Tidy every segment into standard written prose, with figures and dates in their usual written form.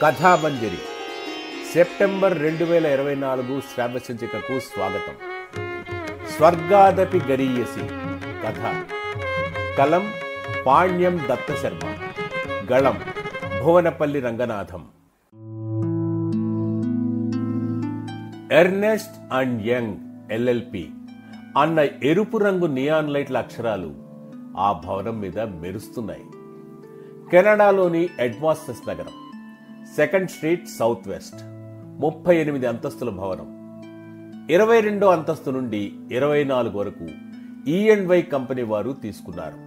కథామంజరి September 2024 శ్రావ్య సంచికకు స్వాగతం. స్వర్గాదపి గరీయసి కథ. కలం పాణ్యం దత్తశర్మ, గళం Bhuvanapalli Ranganatham. Ernst and Young LLP అన్న ఎరుపు రంగు నియాన్ లైట్ల అక్షరాలు ఆ భవనం మీద మెరుస్తున్నాయి. కెనడాలోని ఎడ్మాస్టస్ నగరం, 2nd స్ట్రీట్ సౌత్ వెస్ట్, 38 అంతస్తుల భవనం. 22వ అంతస్తు నుండి 24 వరకు E&Y కంపెనీ వారు తీసుకున్నారు.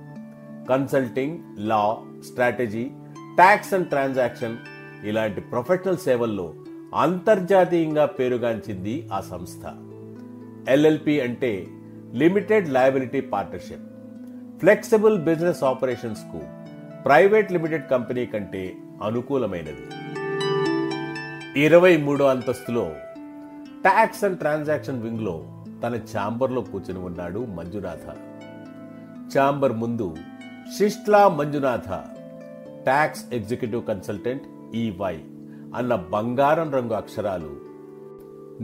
Consulting, law, strategy, tax and transaction ఇలాంటి ప్రొఫెషనల్ సేవల్లో అంతర్జాతీయంగా పేరుగాంచింది ఆ సంస్థ. ఎల్ఎల్పి అంటే limited liability partnership. Flexible business operations కు ప్రైవేట్ లిమిటెడ్ కంపెనీ కంటే అనుకూలమైనది. 23వ అంతస్తులో ట్యాక్స్ అండ్ ట్రాన్సాక్షన్ వింగ్ లో తన ఛాంబర్లో కూర్చుని ఉన్నాడు మంజునాథ. ఛాంబర్ ముందు Sishla Manjunatha, tax executive consultant EY అన్న బంగారం రంగు అక్షరాలు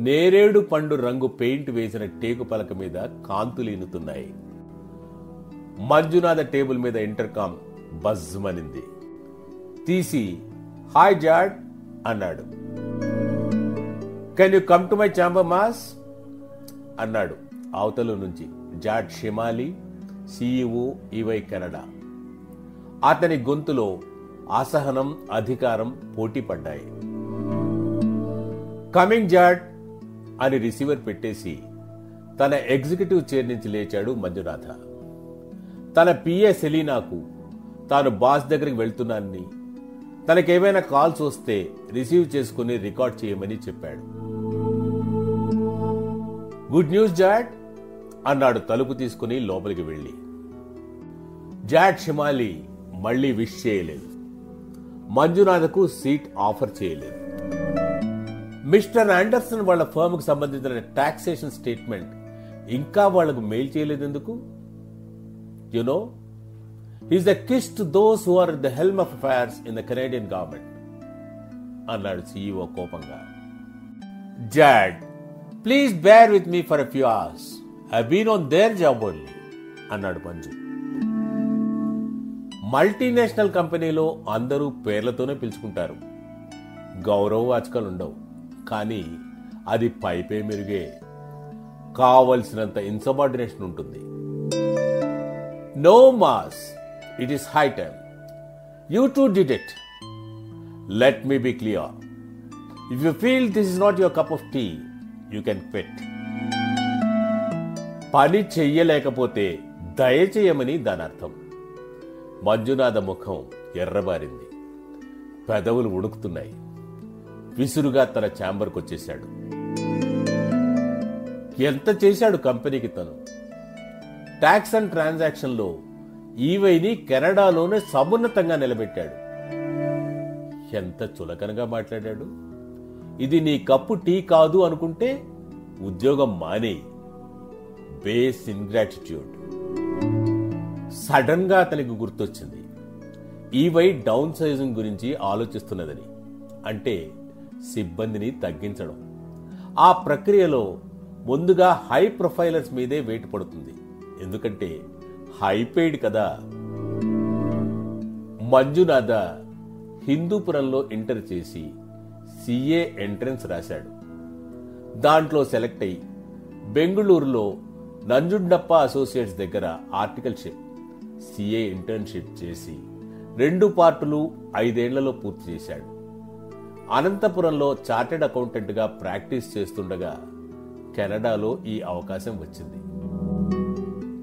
నేరేడు పండు రంగు పెయింట్ వేసిన టేకు పలక మీద కాంతులీనుతున్నాయి. మంజునాథ టేబుల్ మీద ఇంటర్కామ్ బజ్మనింది. తీసి హాయ్ జాడ్ అన్నాడు. Can you come to my chamber mass అన్నాడు అవతల నుంచి జాడ్ షిమాలి, CEO EY కెనడా. అతని గొంతులో అసహనం, అధికారం పోటీ పడ్డాయి. కమింగ్ జాడ్ అని రిసీవర్ పెట్టేసి తన ఎగ్జిక్యూటివ్ చైర్ నుంచి లేచాడు మంజునాథ. తన PA సెలీనాకు తాను బాస్ దగ్గరికి వెళ్తున్నానని, తనకేమైనా కాల్స్ వస్తే రిసీవ్ చేసుకుని రికార్డ్ చేయమని చెప్పాడు. గుడ్ న్యూస్ జాడ్ అన్నాడు తలుపు తీసుకుని లోపలికి వెళ్లి. జాడ్ షిమాలి మళ్లీ విష్ చేయలేదు. మంజునాథకు సీట్ ఆఫర్ చేయలేదు. మిస్టర్ ఆండర్సన్ వాళ్ళ ఫర్మ్ కు సంబంధించిన టాక్సేషన్ స్టేట్మెంట్ ఇంకా వాళ్లకు మెయిల్ చేయలేదు ఎందుకు? You know, he's a kiss to those who are at the helm of affairs in the Canadian government అన్నాడు CEO కోపంగా. జాడ్, please bear with me for a few hours. I've been on their job only అన్నాడు Manju. Multinational కంపెనీలో అందరూ పేర్లతోనే పిలుచుకుంటారు. గౌరవవాచకాలుండవు. కానీ అది పైపే మెరుగే. కావలసినంత ఇన్సబార్డినేషన్ ఉంటుంది. No mass, it is high time. You too did it. Let me be clear. If you feel this is not your cup of tea, you can quit. పని చెయ్యలేకపోతే దయచేయమని దాని అర్థం. మంజునాథ ముఖం ఎర్రబారింది. పెదవులు ఉడుకుతున్నాయి. విసురుగా తన ఛాంబర్కు వచ్చేశాడు. ఎంత చేశాడు కంపెనీకి తను? ట్యాక్స్ అండ్ ట్రాన్సాక్షన్ లో EYని కెనడాలోనే సమున్నతంగా నిలబెట్టాడు. ఎంత చులకనగా మాట్లాడాడు. ఇది నీ కప్పు టీ కాదు అనుకుంటే ఉద్యోగం మానేయి. బేస్ ఇంగ్రాటిట్యూడ్. సడన్ గా అతనికి గుర్తొచ్చింది EY డౌన్ సైజింగ్ గురించి ఆలోచిస్తున్నదని. అంటే సిబ్బందిని తగ్గించడం. ఆ ప్రక్రియలో ముందుగా హై ప్రొఫైలర్స్ మీదే వెయిట్ పడుతుంది. ఎందుకంటే హైపెయిడ్ కదా. మంజునాథ హిందూపురంలో ఇంటర్ చేసి CA ఎంట్రన్స్ రాశాడు. దాంట్లో సెలెక్ట్ అయి బెంగుళూరులో నంజుండప్ప అసోసియేట్స్ దగ్గర ఆర్టికల్షిప్ CA ఇంటర్న్షిప్ చేసి 2 పార్టులు 5 ఏళ్లలో పూర్తి చేశాడు. అనంతపురంలో చార్టెడ్ అకౌంటెంట్ గా ప్రాక్టీస్ చేస్తుండగా కెనడాలో ఈ అవకాశం వచ్చింది.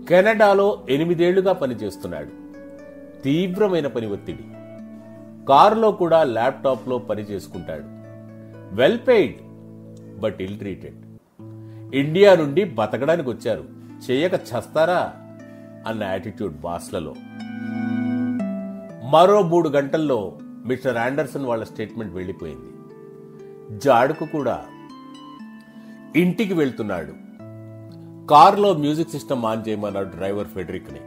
కెనడాలో 8 ఏళ్లుగా పనిచేస్తున్నాడు. తీవ్రమైన పని ఒత్తిడి. కారులో కూడా ల్యాప్టాప్ లో పని చేసుకుంటాడు. Well paid but ill treated. India నుండి బతకడానికి వచ్చారు, చేయక చస్తారా అన్న యాటిట్యూడ్ బాస్లలో. మరో 3 గంటల్లో మిస్టర్ ఆండర్సన్ వాళ్ళ స్టేట్మెంట్ వెళ్లిపోయింది. జాడుకు కూడా. ఇంటికి వెళ్తున్నాడు. కారులో మ్యూజిక్ సిస్టమ్ ఆన్ చేయమన్నాడు డ్రైవర్ ఫెడరిక్ ని.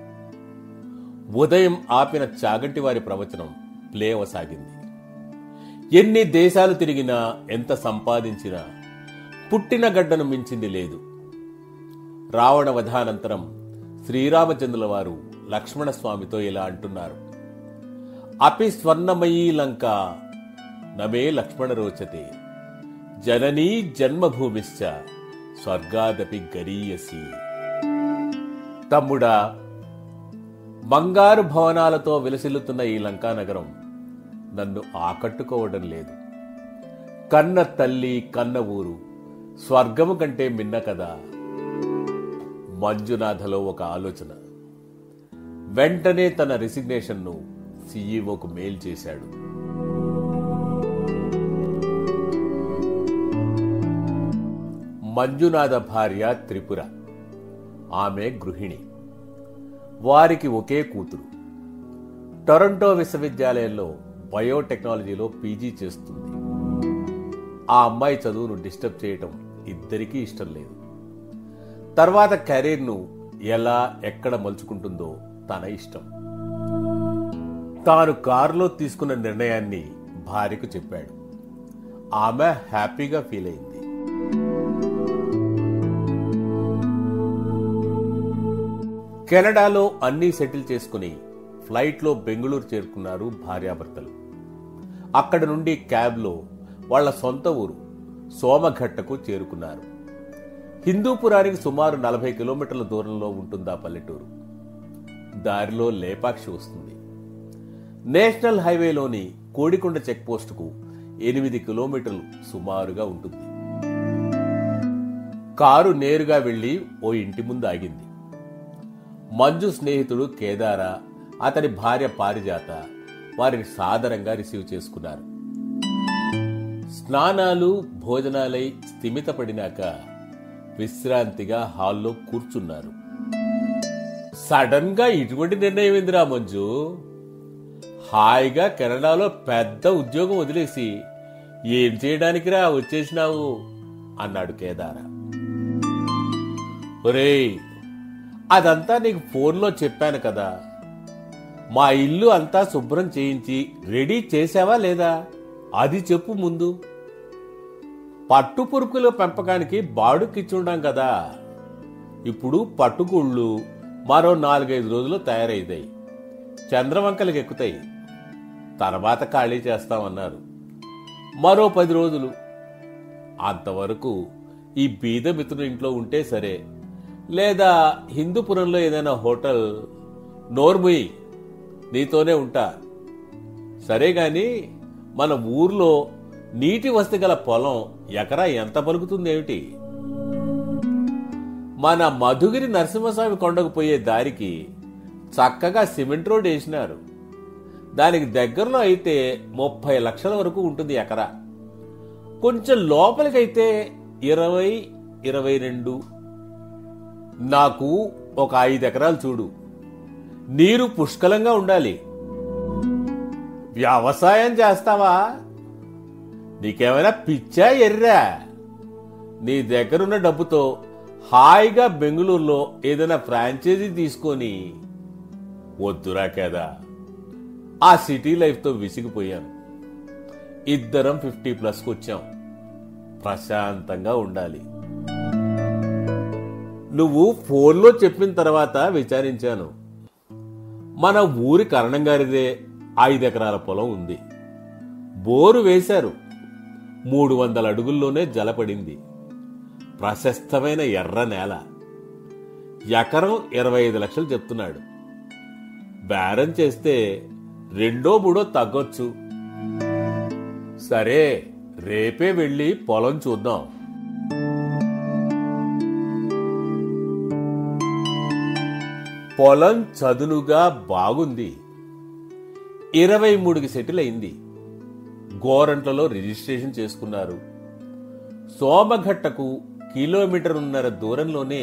ఉదయం ఆపిన చాగంటి వారి ప్రవచనం ప్లే అవసాగింది. ఎన్ని దేశాలు తిరిగినా, ఎంత సంపాదించినా పుట్టిన గడ్డను మించింది లేదు. రావణ వధానంతరం శ్రీరామచంద్రుల వారు లక్ష్మణస్వామితో ఇలా అంటున్నారు: అపి స్వర్ణమయీ లంక నమే లక్ష్మణ రోచతే, జననీ జన్మభూమిశ్చ స్వర్గాదపి గరీయసి. తమ్ముడా, బంగారు భవనాలతో విలసిల్లుతున్న ఈ లంకా నగరం నన్ను ఆకట్టుకోవడం లేదు. కన్న తల్లి, కన్న ఊరు స్వర్గము కంటే మిన్న కదా. మంజునాథలో ఒక ఆలోచన. వెంటనే తన రిసిగ్నేషన్ను సీఈఓకు మెయిల్ చేశాడు. మంజునాథ భార్య త్రిపుర. ఆమె గృహిణి. వారికి ఒకే కూతురు. టొరంటో విశ్వవిద్యాలయంలో బయోటెక్నాలజీలో పీజీ చేస్తుంది. ఆ అమ్మాయి చదువును డిస్టర్బ్ చేయటం ఇద్దరికీ ఇష్టం లేదు. తర్వాత కెరీర్ను ఎలా ఎక్కడ మలుచుకుంటుందో తన ఇష్టం. తాను కారులో తీసుకున్న నిర్ణయాన్ని భార్యకు చెప్పాడు. ఆమె హ్యాపీగా ఫీల్ అయింది. కెనడాలో అన్నీ సెటిల్ చేసుకుని ఫ్లైట్లో బెంగళూరు చేరుకున్నారు భార్యాభర్తలు. అక్కడి నుండి క్యాబ్లో వాళ్ల సొంత ఊరు సోమఘట్టకు చేరుకున్నారు. హిందూపురానికి సుమారు 40 కిలోమీటర్ల దూరంలో ఉంటుంది ఆ పల్లెటూరు. దారిలో లేపాక్షి వస్తుంది. నేషనల్ హైవేలోని కోడికొండ చెక్పోస్టుకు 8 కిలోమీటర్లు సుమారుగా ఉంటుంది. కారు నేరుగా వెళ్లి ఓ ఇంటి ముందు ఆగింది. మంజు స్నేహితుడు కేదార, అతని భార్య పారిజాత వారిని సాదరంగా రిసీవ్ చేసుకున్నారు. స్నానాలు, భోజనాలై స్థిమితపడినాక విశ్రాంతిగా హాల్లో కూర్చున్నారు. సడన్ గా ఇటువంటి నిర్ణయం ఏందిరా మంజు? హాయిగా కెనడాలో పెద్ద ఉద్యోగం వదిలేసి ఏం చేయడానికిరా వచ్చేసినావు అన్నాడు కేదార. ఒరేయ్, అదంతా నీకు ఫోన్లో చెప్పాను కదా. మా ఇల్లు అంతా శుభ్రం చేయించి రెడీ చేసావా లేదా అది చెప్పు ముందు. పట్టుపురుకుల పెంపకానికి బాడుకిచ్చుండాం కదా. ఇప్పుడు పట్టుకుళ్ళు మరో 4-5 రోజుల్లో తయారవుతాయి. చంద్రవంకలకి ఎక్కుతాయి. తర్వాత ఖాళీ చేస్తామన్నారు. మరో 10 రోజులు. అంతవరకు ఈ బీద మిత్రుని ఇంట్లో ఉంటే సరే, లేదా హిందూపురంలో ఏదైనా హోటల్. నోర్ముయి, నీతోనే ఉంటా. సరే గాని మన ఊర్లో నీటి వసతి గల పొలం ఎకరా ఎంత పలుకుతుందేమిటి? మన మధుగిరి నరసింహస్వామి కొండకు పోయే దారికి చక్కగా సిమెంట్ రోడ్ వేసినారు. దానికి దగ్గరలో అయితే 30 లక్షల వరకు ఉంటుంది ఎకరా. కొంచెం లోపలికైతే 20-22. నాకు ఒక 5 ఎకరాలు చూడు. నీరు పుష్కలంగా ఉండాలి. వ్యవసాయం చేస్తావా? నీకేమైనా పిచ్చా ఎర్రా? నీ దగ్గరున్న డబ్బుతో హాయిగా బెంగళూరులో ఏదైనా ఫ్రాంచైజీ తీసుకొని. వద్దురా కదా, ఆ సిటీ లైఫ్తో విసిగిపోయాను. ఇద్దరం 50+ వచ్చాం. ప్రశాంతంగా ఉండాలి. నువ్వు ఫోన్లో చెప్పిన తర్వాత విచారించాను. మన ఊరి కరణం గారిదే 5 ఎకరాల పొలం ఉంది. బోరు వేశారు. 300 అడుగుల్లోనే జలపడింది. ప్రశస్తమైన ఎర్ర నేల. ఎకరం 25 లక్షలు చెప్తున్నాడు. బేరం చేస్తే 2-3 తగ్గొచ్చు. సరే, రేపే వెళ్ళి పొలం చూద్దాం. పొలం చదునుగా బాగుంది. 23కి సెటిల్ అయింది. గోరంట్లలో రిజిస్ట్రేషన్ చేసుకున్నారు. సోమఘట్టకు 1.5 కిలోమీటర్ల దూరంలోనే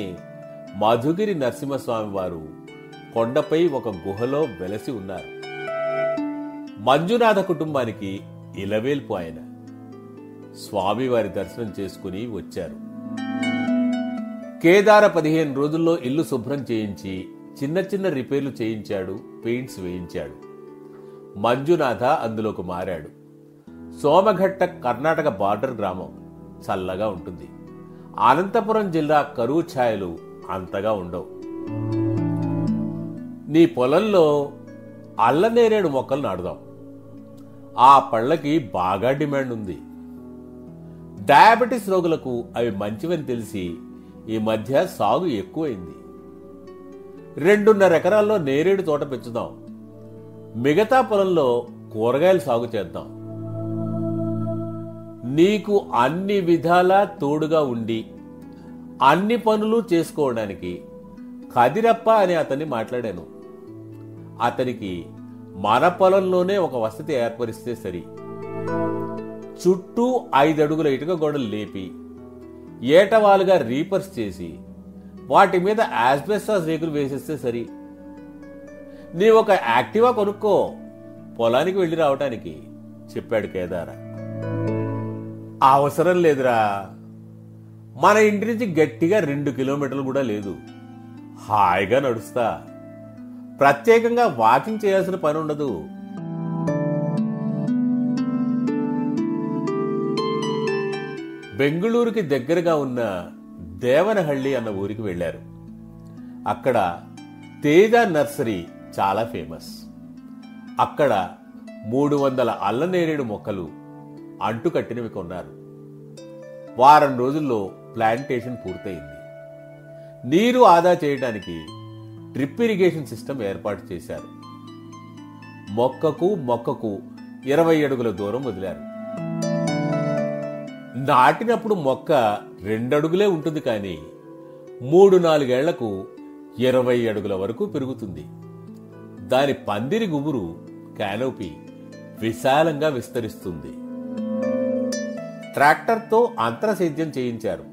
మధుగిరి నరసింహస్వామి వారు కొండపై ఒక గుహలో వెలసి ఉన్నారు. మంజునాథ కుటుంబానికి ఇలవేల్పు ఆయన. స్వామివారి దర్శనం చేసుకుని వచ్చారు. కేదార 15 రోజుల్లో ఇల్లు శుభ్రం చేయించి చిన్న చిన్న రిపేర్లు చేయించాడు. పెయింట్స్ వేయించాడు. మంజునాథ అందులోకి మారాడు. సోమఘట్ట కర్ణాటక బార్డర్ గ్రామం. చల్లగా ఉంటుంది. అనంతపురం జిల్లా కరువు ఛాయలు అంతగా ఉండవు. నీ పొలంలో అల్లనేరేడు మొక్కలు నాటుదాం. ఆ పళ్ళకి బాగా డిమాండ్ ఉంది. డయాబెటీస్ రోగులకు అవి మంచివని తెలిసి ఈ మధ్య సాగు ఎక్కువైంది. 2.5 ఎకరాల్లో నేరేడు తోట పెంచుదాం. మిగతా పొలంలో కూరగాయలు సాగు చేద్దాం. నీకు అన్ని విధాలా తోడుగా ఉండి అన్ని పనులు చేసుకోవడానికి కదిరప్ప అనే అతన్ని మాట్లాడాను. అతనికి మన పొలంలోనే ఒక వసతి ఏర్పరిస్తే సరి. చుట్టూ 5 అడుగుల ఇటుక గోడలు లేపి ఏటవాలుగా రీపర్స్ చేసి వాటి మీద ఆస్బెస్టాస్ రేకులు వేసేస్తే సరి. నీ ఒక యాక్టివా కొనుక్కో పొలానికి వెళ్ళి రావటానికి చెప్పాడు కేదార. అవసరం లేదురా, మన ఇంటి నుంచి గట్టిగా 2 కిలోమీటర్లు కూడా లేదు. హాయిగా నడుస్తా. ప్రత్యేకంగా వాకింగ్ చేయాల్సిన పని ఉండదు. బెంగుళూరుకి దగ్గరగా ఉన్న దేవనహళ్లి అన్న ఊరికి వెళ్లారు. అక్కడ తేజ నర్సరీ చాలా ఫేమస్. అక్కడ 300 అల్లనేరేడు మొక్కలు అంటుకట్టినవి కొన్నారు. వారం రోజుల్లో ప్లాంటేషన్ పూర్తయింది. నీరు ఆదా చేయడానికి డ్రిప్ ఇరిగేషన్ సిస్టమ్ ఏర్పాటు చేశారు. మొక్కకు 20 అడుగుల దూరం వదిలారు. నాటినప్పుడు మొక్క 2 అడుగులే ఉంటుంది, కానీ 3-4 ఏళ్లకు 20 అడుగుల వరకు పెరుగుతుంది. దాని పందిరి గుబురు కానోపీ విశాలంగా విస్తరిస్తుంది. ట్రాక్టర్తో అంతర సేద్యం చేయించారు.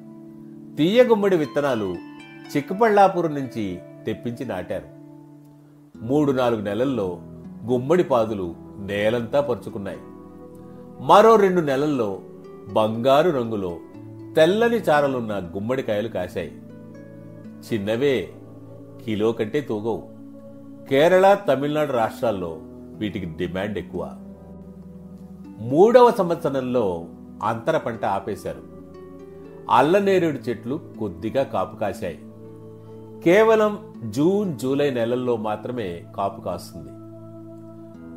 తీయ గుమ్మడి విత్తనాలు చిక్కపళ్ళాపురం నుంచి తెప్పించి నాటారు. 3-4 నెలల్లో గుమ్మడి పాదులు నేలంతా పరుచుకున్నాయి. మరో 2 నెలల్లో బంగారు రంగులో తెల్లని చారలున్న గుమ్మడికాయలు కాశాయి. చిన్నవే, కిలో కంటే తూగవు. కేరళ, తమిళనాడు రాష్ట్రాల్లో వీటికి డిమాండ్ ఎక్కువ. 3వ సంవత్సరంలో అంతర పంట ఆపేశారు. అల్లనేరేడు చెట్లు కొద్దిగా కాపు కాశాయి. కేవలం జూన్, జూలై నెలల్లో మాత్రమే కాపు కాస్తుంది.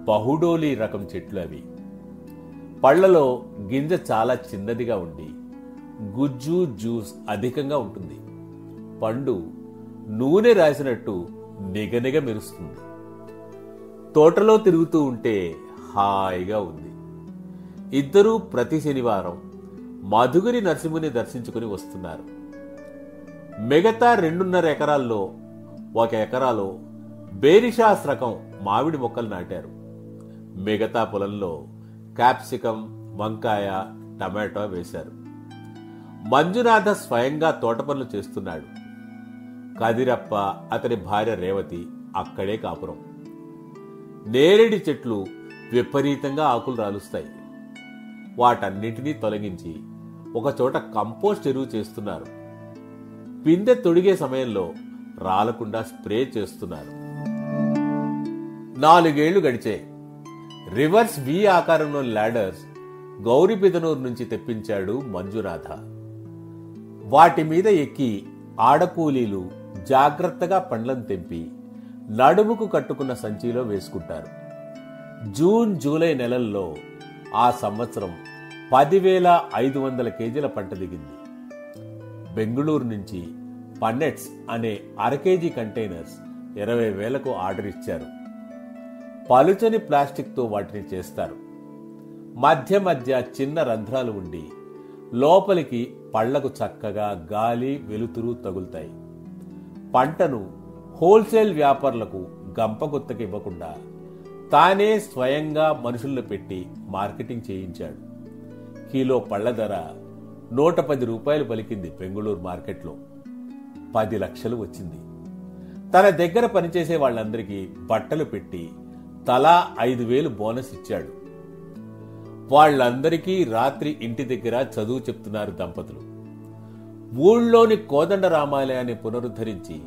బహుడోలి రకం చెట్లు అవి. పళ్లలో గింజ చాలా చిన్నదిగా ఉండి గుజ్జు, జ్యూస్ అధికంగా ఉంటుంది. పండు నూనె రాసినట్టు నిగనిగ మెరుస్తుంది. తోటలో తిరుగుతూ ఉంటే హాయిగా ఉంది. ఇద్దరూ ప్రతి శనివారం మధుగిరి నరసింహుని దర్శించుకుని వస్తున్నారు. మిగతా 2.5 ఎకరాల్లో 1 ఎకరాలో బేరిషాస్ రకం మామిడి మొక్కలు నాటారు. మిగతా పొలంలో క్యాప్సికం, వంకాయ, టమాటో వేశారు. మంజునాథ స్వయంగా తోట పనులు చేస్తున్నాడు. కదిరప్ప, అతని భార్య రేవతి అక్కడే కాపురం. నేరేడి చెట్లు విపరీతంగా ఆకులు రాలుస్తాయి. వాటన్నిటినీ తొలగించి ఒకచోట కంపోస్ట్ ఎరువు చేస్తున్నారు. పిందె తొడిగే సమయంలో రాలకుండా స్ప్రే చేస్తున్నారు. 4 ఏళ్లు గడిచాయి. రివర్స్ వి ఆకారంలో ల్యాడర్స్ గౌరీబిదనూరు నుంచి తెప్పించాడు మంజునాథ. వాటి మీద ఎక్కి ఆడకూలీలు జాగ్రత్తగా పండ్లను తెంపి నడుముకు కట్టుకున్న సంచిలో వేసుకుంటారు. జూన్, జూలై నెలల్లో ఆ సంవత్సరం 10,500 కేజీల పంట దిగింది. బెంగుళూరు నుంచి పన్నెట్స్ అనే 1/2 కేజీ కంటైనర్స్ 20,000కు ఆర్డర్ ఇచ్చారు. పలుచని ప్లాస్టిక్తో వాటిని చేస్తారు. మధ్య మధ్య చిన్న రంధ్రాలు ఉండి లోపలికి పళ్లకు చక్కగా గాలి, వెలుతురు తగులుతాయి. పంటను హోల్సేల్ వ్యాపారులకు గంపగుత్తకి ఇవ్వకుండా తానే స్వయంగా మనుషులను పెట్టి మార్కెటింగ్ చేయించాడు. కిలో పళ్ల ధర 110 రూపాయలు పలికింది. బెంగుళూరు మార్కెట్లో 10 లక్షలు వచ్చింది. తన దగ్గర పనిచేసే వాళ్ళందరికీ బట్టలు పెట్టి తలా 5,000 బోనస్ ఇచ్చాడు. వాళ్ళందరికీ రాత్రి ఇంటి దగ్గర చదువు చెప్తున్నారు దంపతులు. ఊళ్ళోని కోదండరామాలయాన్ని పునరుద్ధరించి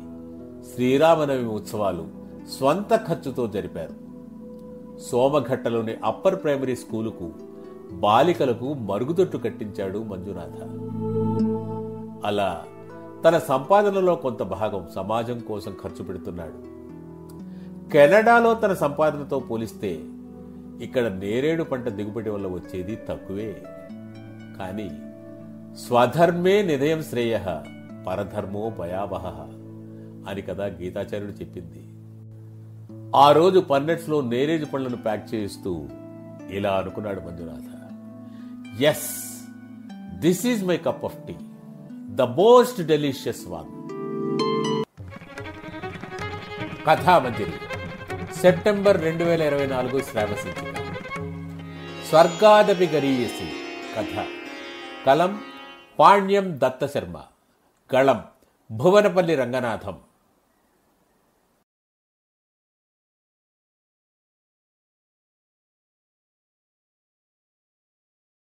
శ్రీరామనవమి ఉత్సవాలు స్వంత ఖర్చుతో జరిపారు. సోమఘట్టలోని అప్పర్ ప్రైమరీ స్కూలుకు బాలికలకు మరుగుదొట్టు కట్టించాడు మంజునాథ. అలా తన సంపాదనలో కొంత భాగం సమాజం కోసం ఖర్చు పెడుతున్నాడు. కెనడాలో తన సంపాదనతో పోలిస్తే ఇక్కడ నేరేడు పంట దిగుబడి వల్ల వచ్చేది తక్కువే. కానీ స్వధర్మే నిధయం శ్రేయ పరధర్మో భయావహ అని కదా గీతాచార్యుడు చెప్పింది. ఆ రోజు పన్నెట్స్లో నేరేడు పండ్లను ప్యాక్ చేయిస్తూ ఇలా అనుకున్నాడు Manjunatha, yes, this is my cup of tea, the most delicious one. Kathamanjari September 2024 శ్రావ్య సంచిక. స్వర్గాదపి గరీయసి కథ. కలం పాణ్యం దత్తశర్మ. గళం భువనపల్లి రంగనాథం.